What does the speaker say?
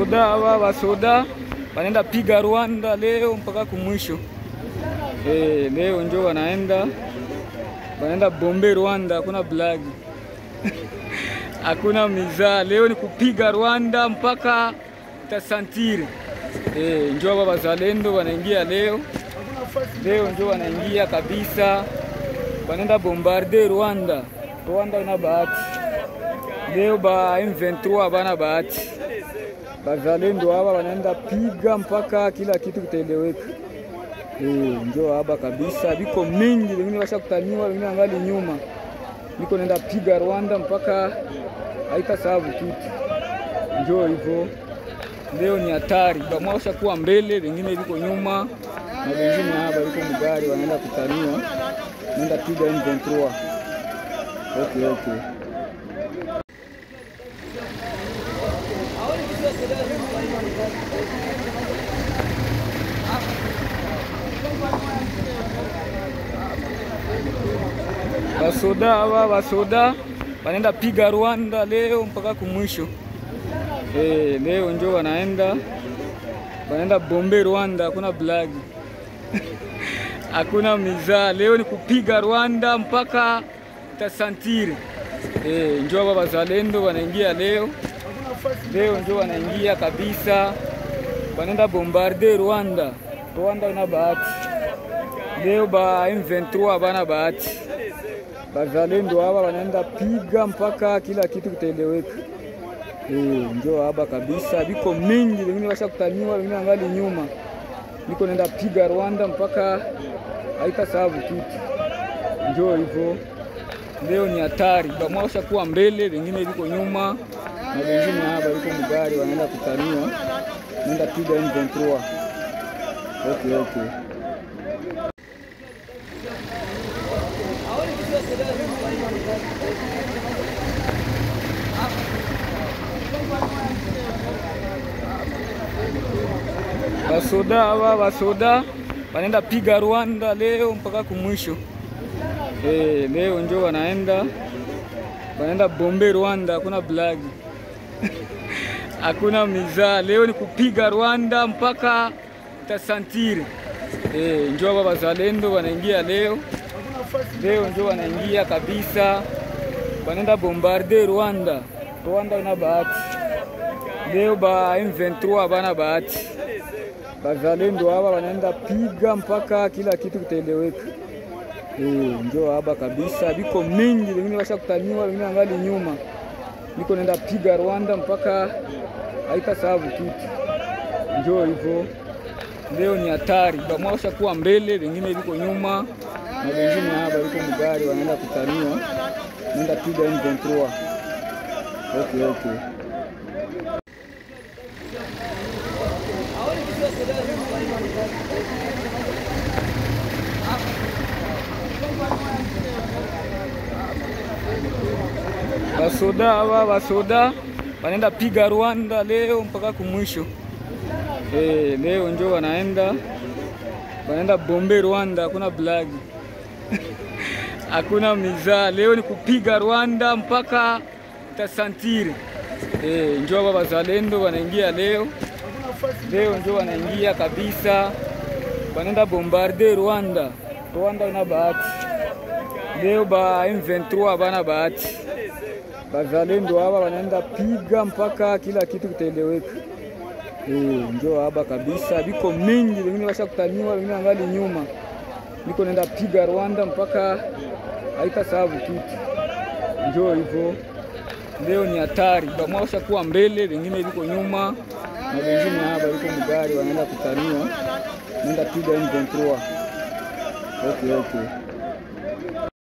Basoda wanaenda piga Rwanda leo mpaka kumwisho. Leo njo wanaenda bombe Rwanda, hakuna blag. Hakuna miza, leo ni kupiga Rwanda mpaka tasantiri. Njo hapa bazalendo wanaingia leo njo wanaingia kabisa, wanaenda bombarde Rwanda. Rwanda ina bahati leo, ba M23 bana bahati. Bazalendo hapa wanaenda piga mpaka kila kitu kitaeleweka. Njo hapa kabisa, biko mingi, wengine washakutaniwa, wengine angali nyuma. Niko naenda piga Rwanda mpaka haitasahabu kitu. Njo hivyo. Leo ni hatari. Bamwa washakuwa mbele, wengine biko nyuma. Na wengine hapa biko mgari wanaenda kutaniwa. Naenda piga M23. Okay. Basoda wanaenda piga Rwanda leo mpaka kumwisho. Leo njo wanaenda bombe Rwanda, hakuna blag. Hakuna miza, leo ni kupiga Rwanda mpaka tasantiri. Njo hapa bazalendo wanaingia leo njo wanaingia kabisa, wanaenda bombarde Rwanda. Rwanda ina bahati leo, ba M23 bana bahati. Bazalendo hapa wanaenda piga mpaka kila kitu kitaeleweka. Njo hapa kabisa, biko mingi, wengine washakutaniwa, wengine angali nyuma. Niko naenda piga Rwanda mpaka haitasahabu kitu. Njo hivyo. Leo ni hatari. Bamwa washakuwa mbele, wengine biko nyuma. Na wengine hapa biko mgari wanaenda kutaniwa. Naenda piga M23. Okay. Basoda wanaenda piga Rwanda leo mpaka kumwisho. Leo njo wanaenda bombe Rwanda, hakuna blag. Hakuna miza, leo ni kupiga Rwanda mpaka tasantiri. Njo hapa bazalendo wanaingia leo njo wanaingia kabisa, wanaenda bombarde Rwanda. Rwanda ina bahati leo, ba M23 bana bahati. Bazalendo hapa wanaenda piga mpaka kila kitu kitaeleweka. Njo hapa kabisa, biko mingi, wengine washakutaniwa, wengine angali nyuma. Niko naenda piga Rwanda mpaka haitasahabu kitu. Njo hivyo. Leo ni hatari. Bamwa washakuwa mbele, wengine biko nyuma. Na wengine hapa biko mgari wanaenda kutaniwa. Naenda piga M23. Okay. Basoda wanaenda piga Rwanda leo mpaka kumwisho. Leo njo wanaenda bombe Rwanda, hakuna blag. Hakuna miza, leo ni kupiga Rwanda mpaka tasantiri. Njo hapa bazalendo wanaingia leo njo wanaingia kabisa, wanaenda bombarde Rwanda. Rwanda ina bahati leo, ba M23 bana bahati. Bazalendo hapa wanaenda piga mpaka kila kitu kitaeleweka. Njo hapa kabisa, biko mingi, wengine washakutaniwa, wengine angali nyuma. Niko naenda piga Rwanda mpaka haitasahabu kitu. Njo hivyo. Leo ni hatari. Bamwa washakuwa mbele, wengine biko nyuma. Na wengine hapa biko mgari wanaenda kutaniwa. Naenda piga M23. Okay.